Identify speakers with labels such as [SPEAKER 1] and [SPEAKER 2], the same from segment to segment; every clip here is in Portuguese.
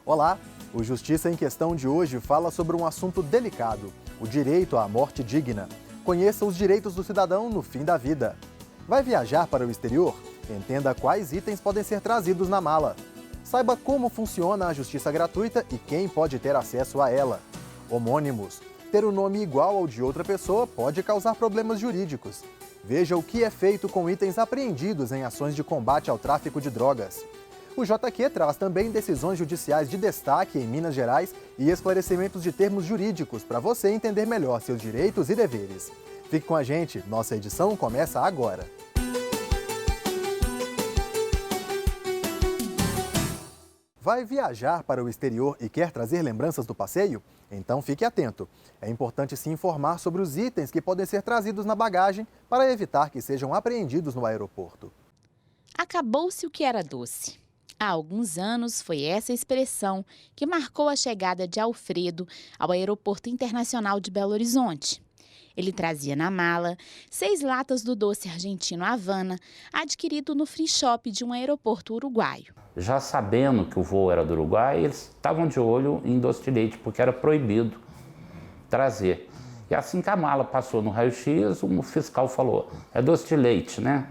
[SPEAKER 1] Olá! O Justiça em Questão de hoje fala sobre um assunto delicado, o direito à morte digna. Conheça os direitos do cidadão no fim da vida. Vai viajar para o exterior? Entenda quais itens podem ser trazidos na mala. Saiba como funciona a justiça gratuita e quem pode ter acesso a ela. Homônimos. Ter o nome igual ao de outra pessoa pode causar problemas jurídicos. Veja o que é feito com itens apreendidos em ações de combate ao tráfico de drogas. O JQ traz também decisões judiciais de destaque em Minas Gerais e esclarecimentos de termos jurídicos para você entender melhor seus direitos e deveres. Fique com a gente, nossa edição começa agora. Vai viajar para o exterior e quer trazer lembranças do passeio? Então fique atento. É importante se informar sobre os itens que podem ser trazidos na bagagem para evitar que sejam apreendidos no aeroporto.
[SPEAKER 2] Acabou-se o que era doce. Há alguns anos foi essa expressão que marcou a chegada de Alfredo ao Aeroporto Internacional de Belo Horizonte. Ele trazia na mala 6 latas do doce argentino Havana, adquirido no free shop de um aeroporto uruguaio.
[SPEAKER 3] Já sabendo que o voo era do Uruguai, eles estavam de olho em doce de leite, porque era proibido trazer. E assim que a mala passou no raio-x, o fiscal falou, é doce de leite, né?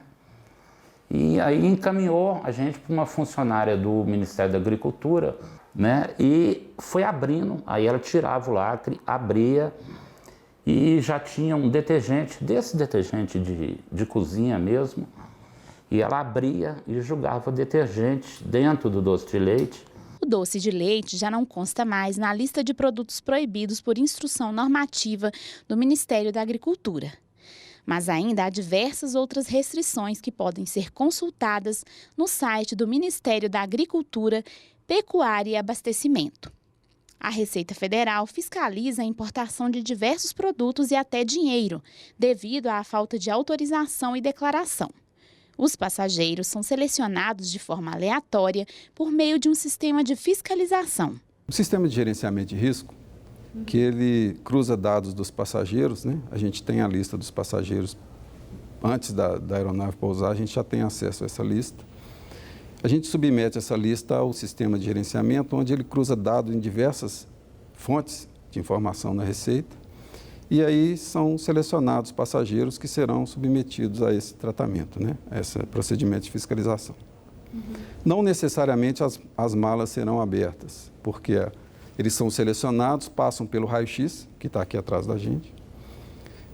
[SPEAKER 3] E aí encaminhou a gente para uma funcionária do Ministério da Agricultura, né? E foi abrindo, aí ela tirava o lacre, abria e já tinha um detergente, desse detergente de cozinha mesmo, e ela abria e jogava detergente dentro do doce de leite.
[SPEAKER 2] O doce de leite já não consta mais na lista de produtos proibidos por instrução normativa do Ministério da Agricultura. Mas ainda há diversas outras restrições que podem ser consultadas no site do Ministério da Agricultura, Pecuária e Abastecimento. A Receita Federal fiscaliza a importação de diversos produtos e até dinheiro, devido à falta de autorização e declaração. Os passageiros são selecionados de forma aleatória por meio de um sistema de fiscalização.
[SPEAKER 4] O sistema de gerenciamento de risco, que ele cruza dados dos passageiros, né? A gente tem a lista dos passageiros antes da aeronave pousar, a gente já tem acesso a essa lista. A gente submete essa lista ao sistema de gerenciamento, onde ele cruza dados em diversas fontes de informação na Receita, e aí são selecionados passageiros que serão submetidos a esse tratamento, né? A esse procedimento de fiscalização. Não necessariamente as malas serão abertas, porque eles são selecionados, passam pelo raio-x, que está aqui atrás da gente,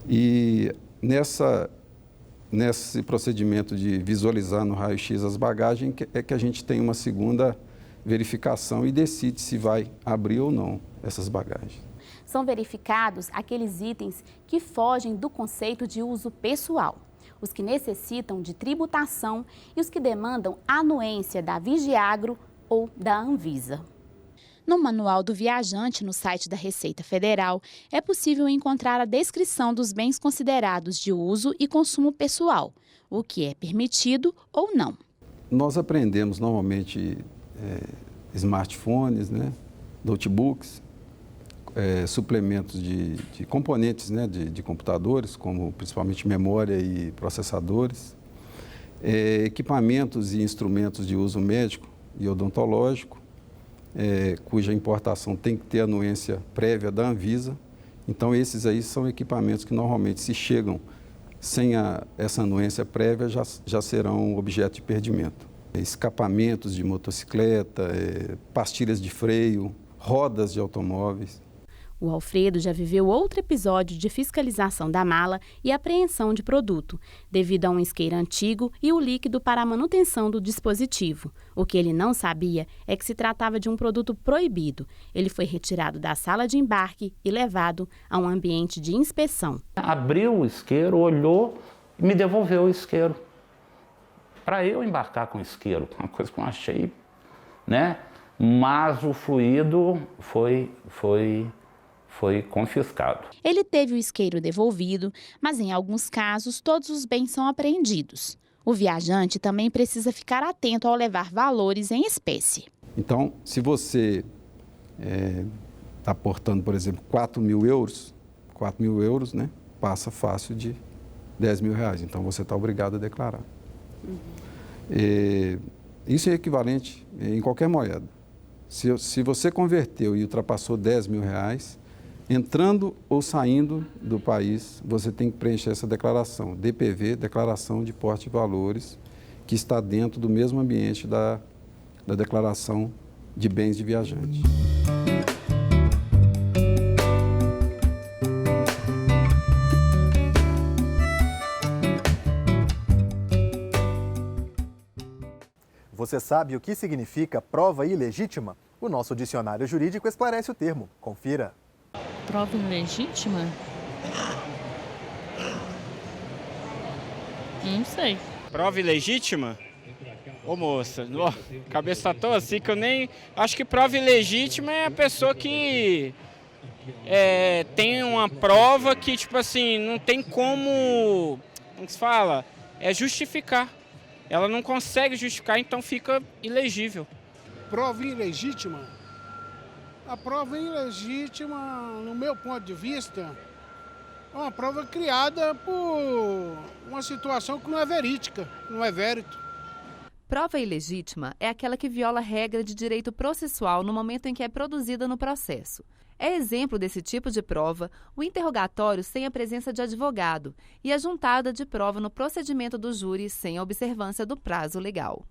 [SPEAKER 4] e nesse procedimento de visualizar no raio-x as bagagens é que a gente tem uma segunda verificação e decide se vai abrir ou não essas bagagens.
[SPEAKER 5] São verificados aqueles itens que fogem do conceito de uso pessoal, os que necessitam de tributação e os que demandam anuência da Vigiagro ou da Anvisa.
[SPEAKER 2] No Manual do Viajante, no site da Receita Federal, é possível encontrar a descrição dos bens considerados de uso e consumo pessoal, o que é permitido ou não.
[SPEAKER 4] Nós apreendemos normalmente smartphones, né, notebooks, suplementos de componentes, né, de computadores, como principalmente memória e processadores, equipamentos e instrumentos de uso médico e odontológico, cuja importação tem que ter anuência prévia da Anvisa. Então, esses aí são equipamentos que normalmente, se chegam sem essa anuência prévia, já serão objeto de perdimento. Escapamentos de motocicleta, pastilhas de freio, rodas de automóveis.
[SPEAKER 5] O Alfredo já viveu outro episódio de fiscalização da mala e apreensão de produto, devido a um isqueiro antigo e o líquido para a manutenção do dispositivo. O que ele não sabia é que se tratava de um produto proibido. Ele foi retirado da sala de embarque e levado a um ambiente de inspeção.
[SPEAKER 3] Abriu o isqueiro, olhou e me devolveu o isqueiro. Para eu embarcar com o isqueiro, uma coisa que eu achei, né? Mas o fluido foi confiscado.
[SPEAKER 2] Ele teve o isqueiro devolvido, mas em alguns casos todos os bens são apreendidos. O viajante também precisa ficar atento ao levar valores em espécie.
[SPEAKER 4] Então, se você está aportando, por exemplo, 4 mil euros, né, passa fácil de 10 mil reais. Então, você está obrigado a declarar. Isso é equivalente em qualquer moeda. Se você converteu e ultrapassou 10 mil reais, entrando ou saindo do país, você tem que preencher essa declaração, DPV, Declaração de Porte e Valores, que está dentro do mesmo ambiente da Declaração de Bens de Viajante.
[SPEAKER 1] Você sabe o que significa prova ilegítima? O nosso dicionário jurídico esclarece o termo. Confira.
[SPEAKER 6] Prova ilegítima? Não sei.
[SPEAKER 7] Prova ilegítima? Ô moça, cabeça tá tão assim que eu nem... Acho que prova ilegítima é a pessoa que tem uma prova que, tipo assim, não tem como que se fala? É justificar. Ela não consegue justificar, então fica ilegível.
[SPEAKER 8] Prova ilegítima? A prova ilegítima, no meu ponto de vista, é uma prova criada por uma situação que não é verídica, não é vérito.
[SPEAKER 9] Prova ilegítima é aquela que viola a regra de direito processual no momento em que é produzida no processo. É exemplo desse tipo de prova o interrogatório sem a presença de advogado e a juntada de prova no procedimento do júri sem a observância do prazo legal.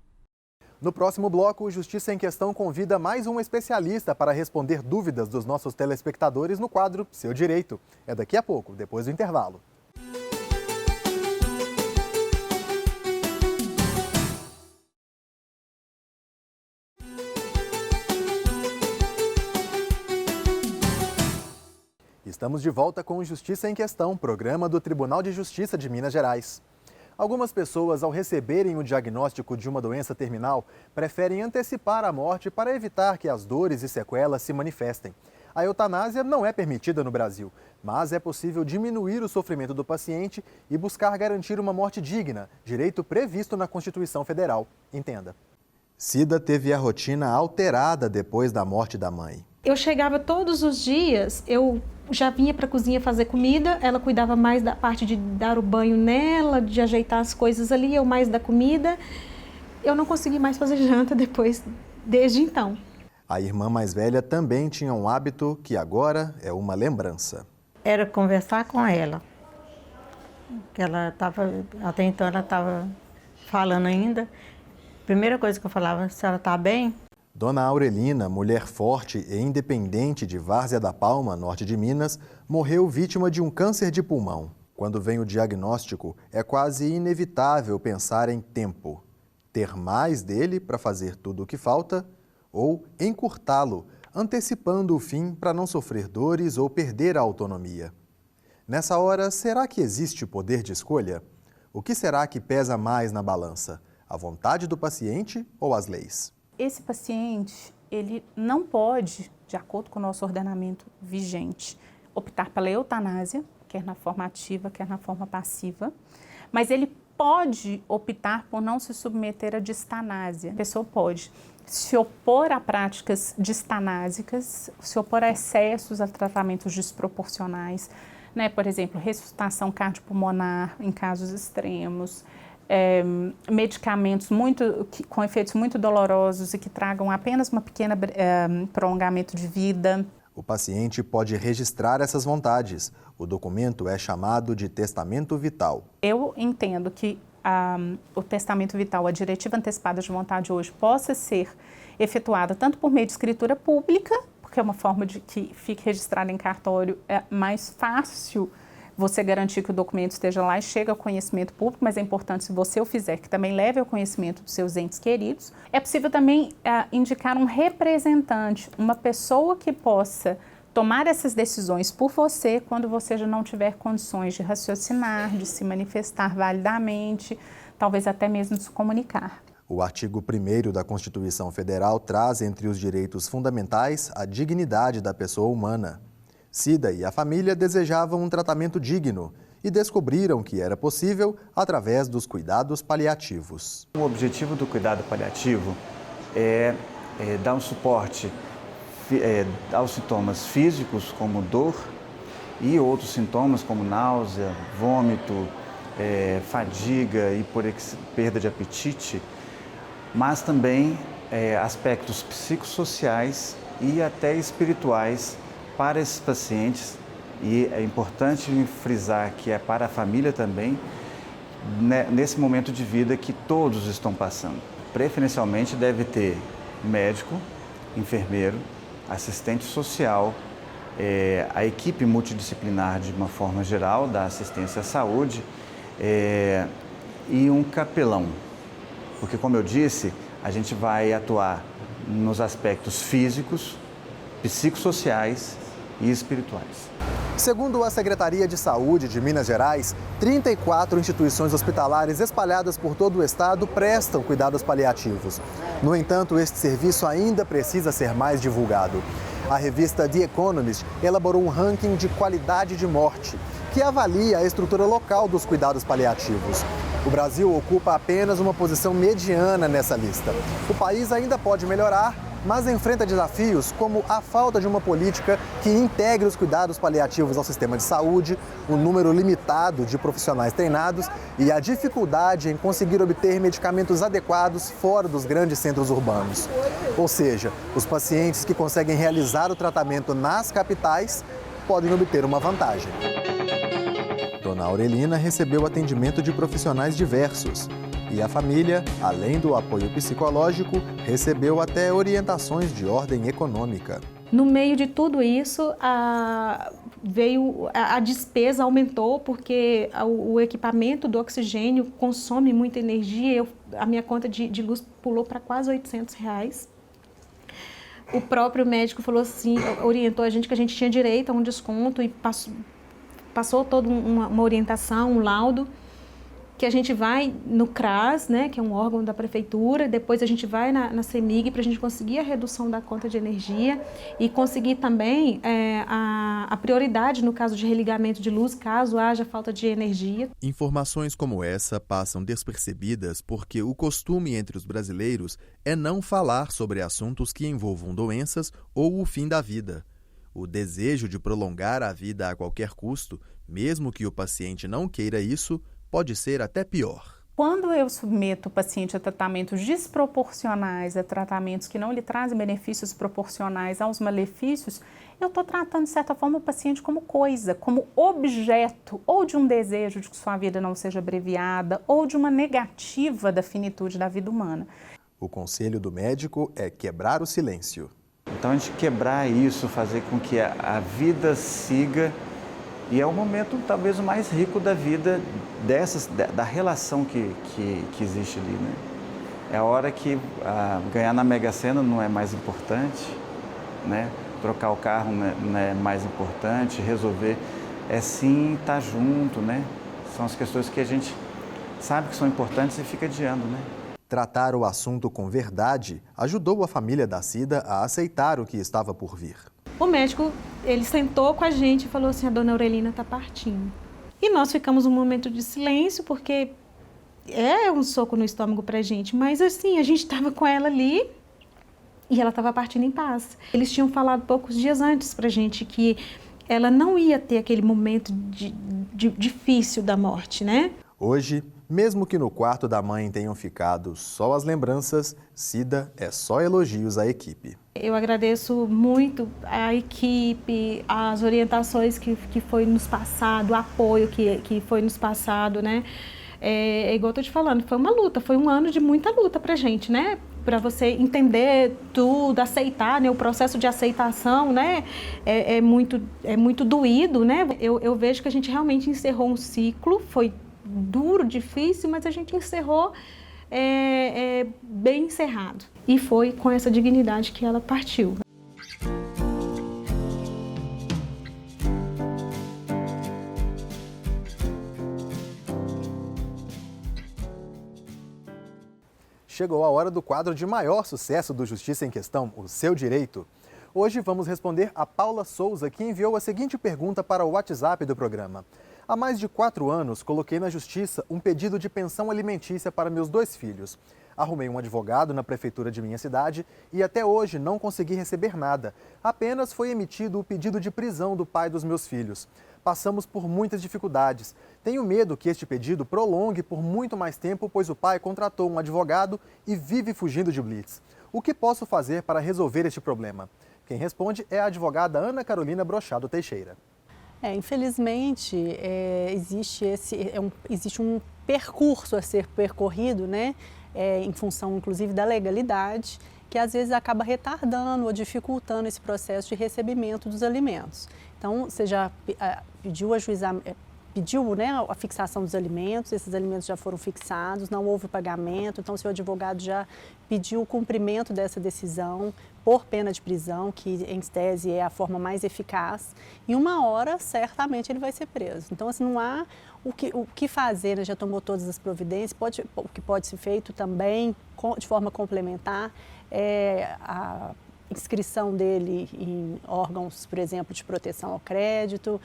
[SPEAKER 1] No próximo bloco, o Justiça em Questão convida mais um especialista para responder dúvidas dos nossos telespectadores no quadro Seu Direito. É daqui a pouco, depois do intervalo. Estamos de volta com o Justiça em Questão, programa do Tribunal de Justiça de Minas Gerais. Algumas pessoas, ao receberem o diagnóstico de uma doença terminal, preferem antecipar a morte para evitar que as dores e sequelas se manifestem. A eutanásia não é permitida no Brasil, mas é possível diminuir o sofrimento do paciente e buscar garantir uma morte digna, direito previsto na Constituição Federal. Entenda. Cida teve a rotina alterada depois da morte da mãe.
[SPEAKER 10] Eu chegava todos os dias, eu já vinha para a cozinha fazer comida, ela cuidava mais da parte de dar o banho nela, de ajeitar as coisas ali, eu mais da comida. Eu não consegui mais fazer janta desde então.
[SPEAKER 1] A irmã mais velha também tinha um hábito que agora é uma lembrança.
[SPEAKER 11] Era conversar com ela. Até então ela estava falando ainda. Primeira coisa que eu falava, se ela está bem?
[SPEAKER 1] Dona Aurelina, mulher forte e independente de Várzea da Palma, norte de Minas, morreu vítima de um câncer de pulmão. Quando vem o diagnóstico, é quase inevitável pensar em tempo. Ter mais dele para fazer tudo o que falta ou encurtá-lo, antecipando o fim para não sofrer dores ou perder a autonomia. Nessa hora, será que existe poder de escolha? O que será que pesa mais na balança? A vontade do paciente ou as leis?
[SPEAKER 2] Esse paciente, ele não pode, de acordo com o nosso ordenamento vigente, optar pela eutanásia, quer na forma ativa, quer na forma passiva, mas ele pode optar por não se submeter à distanásia. A pessoa pode se opor a práticas distanásicas, se opor a excessos, a tratamentos desproporcionais, né? Por exemplo, ressuscitação cardiopulmonar em casos extremos, medicamentos com efeitos muito dolorosos e que tragam apenas uma pequena prolongamento de vida.
[SPEAKER 1] O paciente pode registrar essas vontades. O documento é chamado de testamento vital.
[SPEAKER 2] Eu entendo que o testamento vital, a diretiva antecipada de vontade hoje, possa ser efetuada tanto por meio de escritura pública, porque é uma forma de que fique registrado em cartório, é mais fácil você garantir que o documento esteja lá e chegue ao conhecimento público, mas é importante, se você o fizer, que também leve ao conhecimento dos seus entes queridos. É possível também indicar um representante, uma pessoa que possa tomar essas decisões por você quando você já não tiver condições de raciocinar, de se manifestar validamente, talvez até mesmo de se comunicar.
[SPEAKER 1] O artigo 1º da Constituição Federal traz entre os direitos fundamentais a dignidade da pessoa humana. Cida e a família desejavam um tratamento digno e descobriram que era possível através dos cuidados paliativos.
[SPEAKER 12] O objetivo do cuidado paliativo é dar um suporte aos sintomas físicos, como dor, e outros sintomas como náusea, vômito, fadiga e perda de apetite, mas também aspectos psicossociais e até espirituais para esses pacientes. E é importante frisar que é para a família também, né, nesse momento de vida que todos estão passando. Preferencialmente deve ter médico, enfermeiro, assistente social, a equipe multidisciplinar de uma forma geral da assistência à saúde e um capelão. Porque, como eu disse, a gente vai atuar nos aspectos físicos, psicossociais e espirituais.
[SPEAKER 1] Segundo a Secretaria de Saúde de Minas Gerais, 34 instituições hospitalares espalhadas por todo o estado prestam cuidados paliativos. No entanto, este serviço ainda precisa ser mais divulgado. A revista The Economist elaborou um ranking de qualidade de morte, que avalia a estrutura local dos cuidados paliativos. O Brasil ocupa apenas uma posição mediana nessa lista. O país ainda pode melhorar, mas enfrenta desafios como a falta de uma política que integre os cuidados paliativos ao sistema de saúde, o número limitado de profissionais treinados e a dificuldade em conseguir obter medicamentos adequados fora dos grandes centros urbanos. Ou seja, os pacientes que conseguem realizar o tratamento nas capitais podem obter uma vantagem. Dona Aurelina recebeu atendimento de profissionais diversos. E a família, além do apoio psicológico, recebeu até orientações de ordem econômica.
[SPEAKER 10] No meio de tudo isso, a despesa aumentou porque o equipamento do oxigênio consome muita energia. A minha conta de luz pulou para quase R$800. O próprio médico falou assim, orientou a gente que a gente tinha direito a um desconto e passou toda uma orientação, um laudo, que a gente vai no CRAS, né, que é um órgão da prefeitura, depois a gente vai na CEMIG para a gente conseguir a redução da conta de energia e conseguir também a prioridade no caso de religamento de luz, caso haja falta de energia.
[SPEAKER 1] Informações como essa passam despercebidas porque o costume entre os brasileiros é não falar sobre assuntos que envolvam doenças ou o fim da vida. O desejo de prolongar a vida a qualquer custo, mesmo que o paciente não queira isso, pode ser até pior.
[SPEAKER 13] Quando eu submeto o paciente a tratamentos desproporcionais, a tratamentos que não lhe trazem benefícios proporcionais aos malefícios, eu estou tratando, de certa forma, o paciente como coisa, como objeto, ou de um desejo de que sua vida não seja abreviada, ou de uma negativa da finitude da vida humana.
[SPEAKER 1] O conselho do médico é quebrar o silêncio.
[SPEAKER 12] Então, a gente quebrar isso, fazer com que a vida siga. E é o momento, talvez, o mais rico da vida, da relação que existe ali, né? É a hora que ganhar na Mega Sena não é mais importante, né? Trocar o carro não é mais importante, resolver é sim estar junto, né? São as questões que a gente sabe que são importantes e fica adiando, né?
[SPEAKER 1] Tratar o assunto com verdade ajudou a família da Cida a aceitar o que estava por vir.
[SPEAKER 10] O médico, ele sentou com a gente e falou assim, a dona Aurelina está partindo. E nós ficamos um momento de silêncio, porque é um soco no estômago para a gente, mas assim, a gente estava com ela ali e ela estava partindo em paz. Eles tinham falado poucos dias antes para a gente que ela não ia ter aquele momento difícil da morte, né?
[SPEAKER 1] Hoje, mesmo que no quarto da mãe tenham ficado só as lembranças, Cida é só elogios à equipe.
[SPEAKER 10] Eu agradeço muito a equipe, as orientações que foi nos passado, o apoio que foi nos passado, né? É igual eu tô te falando, foi uma luta, foi um ano de muita luta pra gente, né? Para você entender tudo, aceitar, né? O processo de aceitação, né? É muito doído, né? Eu vejo que a gente realmente encerrou um ciclo, foi duro, difícil, mas a gente encerrou bem encerrado. E foi com essa dignidade que ela partiu.
[SPEAKER 1] Chegou a hora do quadro de maior sucesso do Justiça em Questão, o Seu Direito. Hoje vamos responder a Paula Souza, que enviou a seguinte pergunta para o WhatsApp do programa. Há mais de 4 anos, coloquei na Justiça um pedido de pensão alimentícia para meus 2 filhos. Arrumei um advogado na prefeitura de minha cidade e até hoje não consegui receber nada. Apenas foi emitido o pedido de prisão do pai dos meus filhos. Passamos por muitas dificuldades. Tenho medo que este pedido prolongue por muito mais tempo, pois o pai contratou um advogado e vive fugindo de blitz. O que posso fazer para resolver este problema? Quem responde é a advogada Ana Carolina Brochado Teixeira.
[SPEAKER 14] Infelizmente, existe um percurso a ser percorrido, né, em função, inclusive, da legalidade, que às vezes acaba retardando ou dificultando esse processo de recebimento dos alimentos. Então, você já pediu né, a fixação dos alimentos, esses alimentos já foram fixados, não houve pagamento, então seu advogado já pediu o cumprimento dessa decisão por pena de prisão, que em tese é a forma mais eficaz, e uma hora certamente ele vai ser preso. Então, assim, não há o que fazer, né? Já tomou todas as providências, o que pode ser feito também de forma complementar a inscrição dele em órgãos, por exemplo, de proteção ao crédito,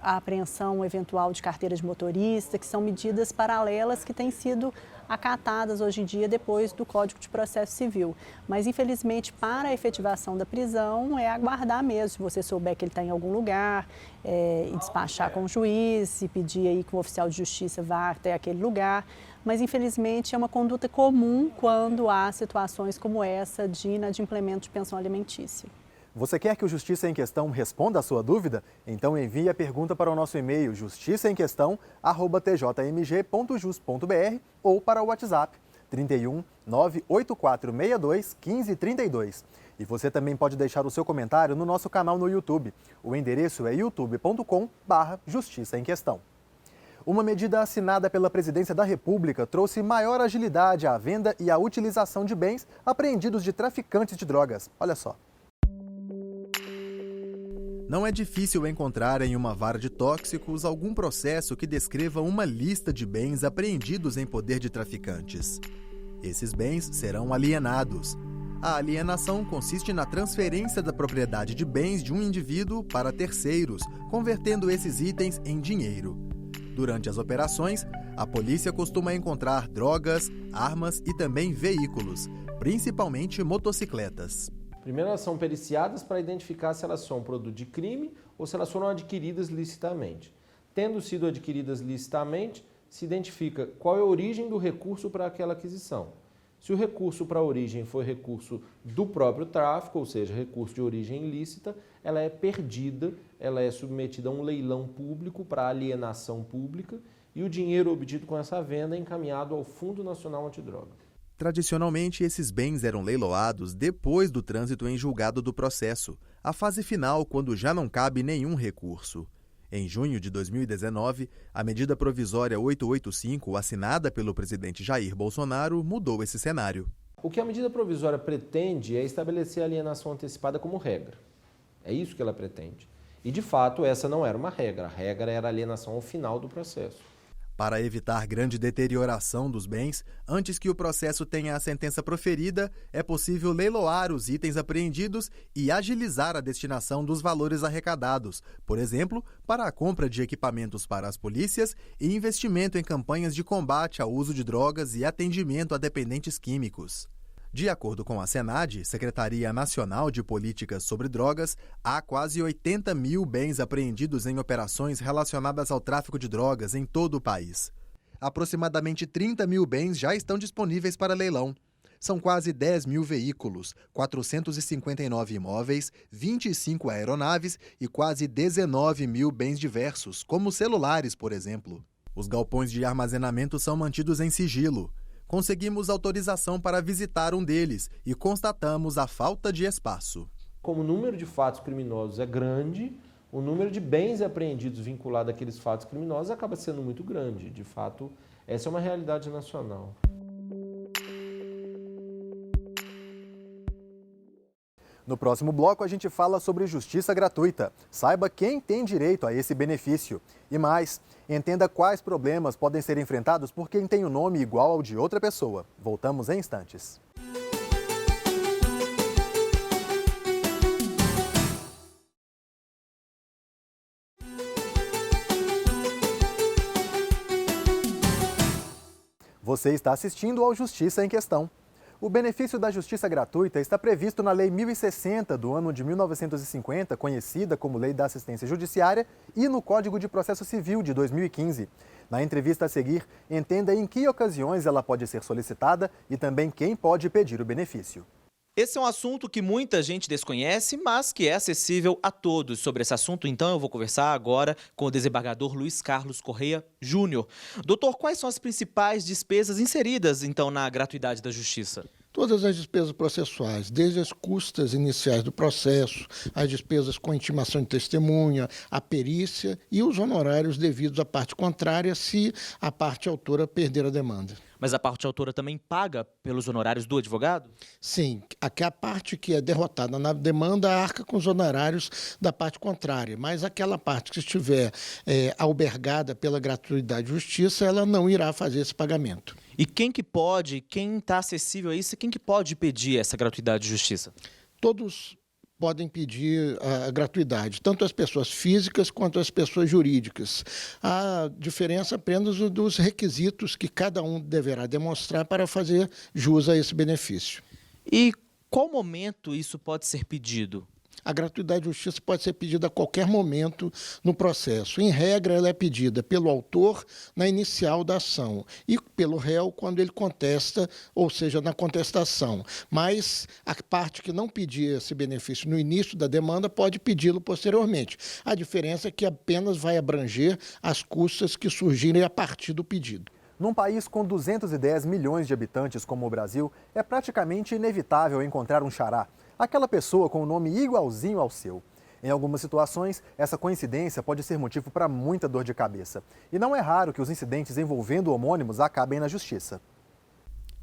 [SPEAKER 14] a apreensão eventual de carteira de motorista, que são medidas paralelas que têm sido acatadas hoje em dia depois do Código de Processo Civil. Mas, infelizmente, para a efetivação da prisão é aguardar mesmo, se você souber que ele está em algum lugar, e despachar com o juiz, e pedir aí que o oficial de justiça vá até aquele lugar. Mas, infelizmente, é uma conduta comum quando há situações como essa de inadimplemento de pensão alimentícia.
[SPEAKER 1] Você quer que o Justiça em Questão responda a sua dúvida? Então envie a pergunta para o nosso e-mail justiçaemquestão@tjmg.jus.br ou para o WhatsApp 31 98462 1532. E você também pode deixar o seu comentário no nosso canal no YouTube. O endereço é youtube.com/Justiça em Questão. Uma medida assinada pela Presidência da República trouxe maior agilidade à venda e à utilização de bens apreendidos de traficantes de drogas. Olha só. Não é difícil encontrar em uma vara de tóxicos algum processo que descreva uma lista de bens apreendidos em poder de traficantes. Esses bens serão alienados. A alienação consiste na transferência da propriedade de bens de um indivíduo para terceiros, convertendo esses itens em dinheiro. Durante as operações, a polícia costuma encontrar drogas, armas e também veículos, principalmente motocicletas.
[SPEAKER 15] Primeiro, elas são periciadas para identificar se elas são produto de crime ou se elas foram adquiridas licitamente. Tendo sido adquiridas licitamente, se identifica qual é a origem do recurso para aquela aquisição. Se o recurso para a origem for recurso do próprio tráfico, ou seja, recurso de origem ilícita, ela é perdida, ela é submetida a um leilão público para alienação pública e o dinheiro obtido com essa venda é encaminhado ao Fundo Nacional Antidroga.
[SPEAKER 1] Tradicionalmente, esses bens eram leiloados depois do trânsito em julgado do processo, a fase final quando já não cabe nenhum recurso. Em junho de 2019, a medida provisória 885, assinada pelo presidente Jair Bolsonaro, mudou esse cenário.
[SPEAKER 15] O que a medida provisória pretende é estabelecer a alienação antecipada como regra. É isso que ela pretende. E, de fato, essa não era uma regra. A regra era a alienação ao final do processo.
[SPEAKER 1] Para evitar grande deterioração dos bens, antes que o processo tenha a sentença proferida, é possível leiloar os itens apreendidos e agilizar a destinação dos valores arrecadados, por exemplo, para a compra de equipamentos para as polícias e investimento em campanhas de combate ao uso de drogas e atendimento a dependentes químicos. De acordo com a SENAD, Secretaria Nacional de Políticas sobre Drogas, há quase 80 mil bens apreendidos em operações relacionadas ao tráfico de drogas em todo o país. Aproximadamente 30 mil bens já estão disponíveis para leilão. São quase 10 mil veículos, 459 imóveis, 25 aeronaves e quase 19 mil bens diversos, como celulares, por exemplo. Os galpões de armazenamento são mantidos em sigilo. Conseguimos autorização para visitar um deles e constatamos a falta de espaço.
[SPEAKER 15] Como o número de fatos criminosos é grande, o número de bens apreendidos vinculados àqueles fatos criminosos acaba sendo muito grande. De fato, essa é uma realidade nacional.
[SPEAKER 1] No próximo bloco, a gente fala sobre justiça gratuita. Saiba quem tem direito a esse benefício. E mais, entenda quais problemas podem ser enfrentados por quem tem o nome igual ao de outra pessoa. Voltamos em instantes. Você está assistindo ao Justiça em Questão. O benefício da justiça gratuita está previsto na Lei 1060 do ano de 1950, conhecida como Lei da Assistência Judiciária, e no Código de Processo Civil de 2015. Na entrevista a seguir, entenda em que ocasiões ela pode ser solicitada e também quem pode pedir o benefício.
[SPEAKER 16] Esse é um assunto que muita gente desconhece, mas que é acessível a todos. Sobre esse assunto, então, eu vou conversar agora com o desembargador Luiz Carlos Correia Júnior. Doutor, quais são as principais despesas inseridas, então, na gratuidade da justiça?
[SPEAKER 17] Todas as despesas processuais, desde as custas iniciais do processo, as despesas com intimação de testemunha, a perícia e os honorários devidos à parte contrária se a parte autora perder a demanda.
[SPEAKER 16] Mas a parte autora também paga pelos honorários do advogado?
[SPEAKER 17] Sim, a parte que é derrotada na demanda arca com os honorários da parte contrária, mas aquela parte que estiver albergada pela gratuidade de justiça, ela não irá fazer esse pagamento.
[SPEAKER 16] E quem está acessível a isso, quem que pode pedir essa gratuidade de justiça?
[SPEAKER 17] Todos podem pedir a gratuidade, tanto as pessoas físicas quanto as pessoas jurídicas. A diferença apenas dos requisitos que cada um deverá demonstrar para fazer jus a esse benefício.
[SPEAKER 16] E qual momento isso pode ser pedido?
[SPEAKER 17] A gratuidade de justiça pode ser pedida a qualquer momento no processo. Em regra, ela é pedida pelo autor na inicial da ação e pelo réu quando ele contesta, ou seja, na contestação. Mas a parte que não pedir esse benefício no início da demanda pode pedi-lo posteriormente. A diferença é que apenas vai abranger as custas que surgirem a partir do pedido.
[SPEAKER 1] Num país com 210 milhões de habitantes como o Brasil, é praticamente inevitável encontrar um xará. Aquela pessoa com o nome igualzinho ao seu. Em algumas situações, essa coincidência pode ser motivo para muita dor de cabeça. E não é raro que os incidentes envolvendo homônimos acabem na justiça.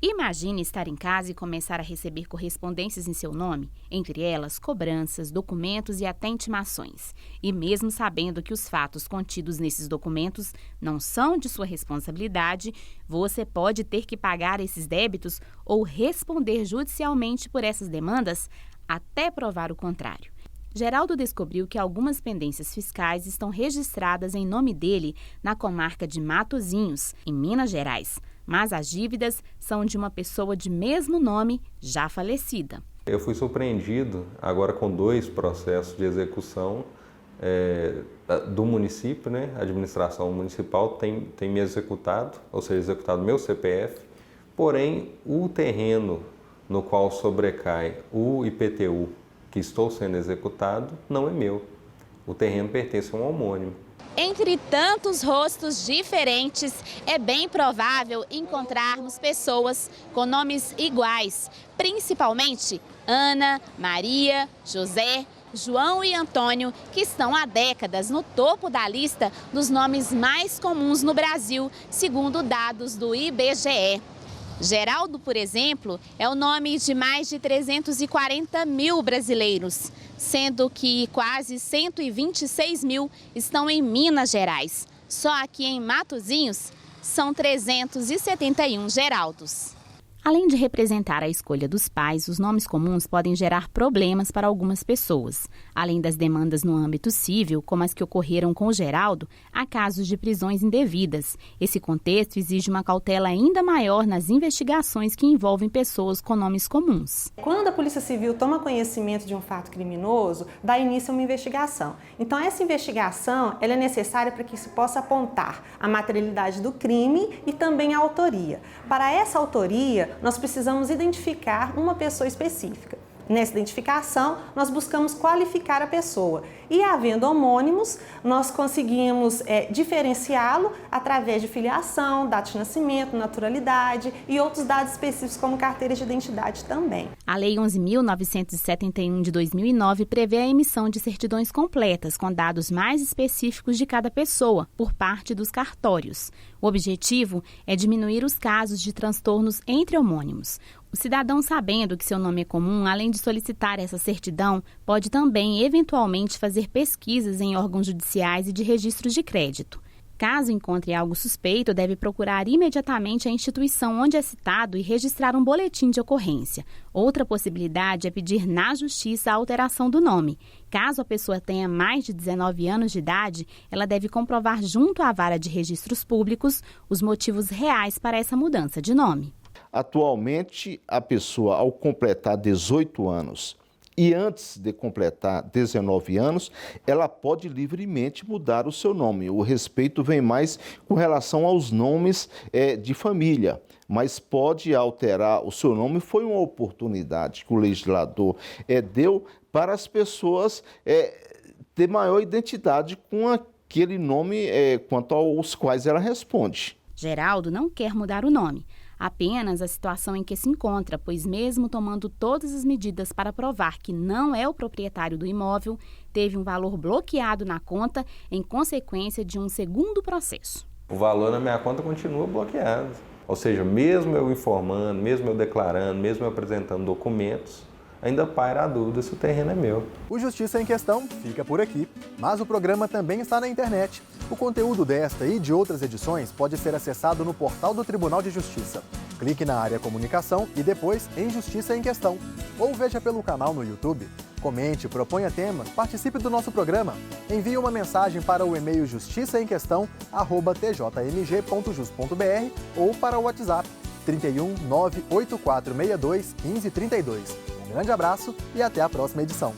[SPEAKER 5] Imagine estar em casa e começar a receber correspondências em seu nome, entre elas cobranças, documentos e até intimações. E mesmo sabendo que os fatos contidos nesses documentos não são de sua responsabilidade, você pode ter que pagar esses débitos ou responder judicialmente por essas demandas até provar o contrário. Geraldo descobriu que algumas pendências fiscais estão registradas em nome dele na comarca de Matozinhos, em Minas Gerais. Mas as dívidas são de uma pessoa de mesmo nome, já falecida.
[SPEAKER 18] Eu fui surpreendido agora com 2 processos de execução do município, né? A administração municipal tem me executado, ou seja, executado meu CPF, porém o terreno no qual sobrecai o IPTU que estou sendo executado não é meu. O terreno pertence a um homônimo.
[SPEAKER 2] Entre tantos rostos diferentes, é bem provável encontrarmos pessoas com nomes iguais, principalmente Ana, Maria, José, João e Antônio, que estão há décadas no topo da lista dos nomes mais comuns no Brasil, segundo dados do IBGE. Geraldo, por exemplo, é o nome de mais de 340 mil brasileiros, sendo que quase 126 mil estão em Minas Gerais. Só aqui em Matozinhos são 371 Geraldos.
[SPEAKER 5] Além de representar a escolha dos pais, os nomes comuns podem gerar problemas para algumas pessoas. Além das demandas no âmbito civil, como as que ocorreram com o Geraldo, há casos de prisões indevidas. Esse contexto exige uma cautela ainda maior nas investigações que envolvem pessoas com nomes comuns.
[SPEAKER 19] Quando a Polícia Civil toma conhecimento de um fato criminoso, dá início a uma investigação. Então, essa investigação ela é necessária para que se possa apontar a materialidade do crime e também a autoria. Para essa autoria, nós precisamos identificar uma pessoa específica. Nessa identificação, nós buscamos qualificar a pessoa e, havendo homônimos, nós conseguimos diferenciá-lo através de filiação, data de nascimento, naturalidade e outros dados específicos como carteira de identidade também.
[SPEAKER 5] A Lei 11.971 de 2009 prevê a emissão de certidões completas com dados mais específicos de cada pessoa por parte dos cartórios. O objetivo é diminuir os casos de transtornos entre homônimos. O cidadão, sabendo que seu nome é comum, além de solicitar essa certidão, pode também, eventualmente, fazer pesquisas em órgãos judiciais e de registros de crédito. Caso encontre algo suspeito, deve procurar imediatamente a instituição onde é citado e registrar um boletim de ocorrência. Outra possibilidade é pedir na justiça a alteração do nome. Caso a pessoa tenha mais de 19 anos de idade, ela deve comprovar junto à vara de registros públicos os motivos reais para essa mudança de nome.
[SPEAKER 20] Atualmente, a pessoa, ao completar 18 anos e antes de completar 19 anos, ela pode livremente mudar o seu nome. O respeito vem mais com relação aos nomes de família, mas pode alterar o seu nome. Foi uma oportunidade que o legislador deu para as pessoas ter maior identidade com aquele nome quanto aos quais ela responde.
[SPEAKER 5] Geraldo não quer mudar o nome, apenas a situação em que se encontra, pois mesmo tomando todas as medidas para provar que não é o proprietário do imóvel, teve um valor bloqueado na conta em consequência de um segundo processo.
[SPEAKER 18] O valor na minha conta continua bloqueado. Ou seja, mesmo eu informando, mesmo eu declarando, mesmo eu apresentando documentos, ainda paira a dúvida se o terreno é meu.
[SPEAKER 1] O Justiça em Questão fica por aqui, mas o programa também está na internet. O conteúdo desta e de outras edições pode ser acessado no portal do Tribunal de Justiça. Clique na área Comunicação e depois em Justiça em Questão. Ou veja pelo canal no YouTube. Comente, proponha temas, participe do nosso programa. Envie uma mensagem para o e-mail justiçaemquestão@tjmg.jus.br ou para o WhatsApp 31 98462 1532. Um grande abraço e até a próxima edição.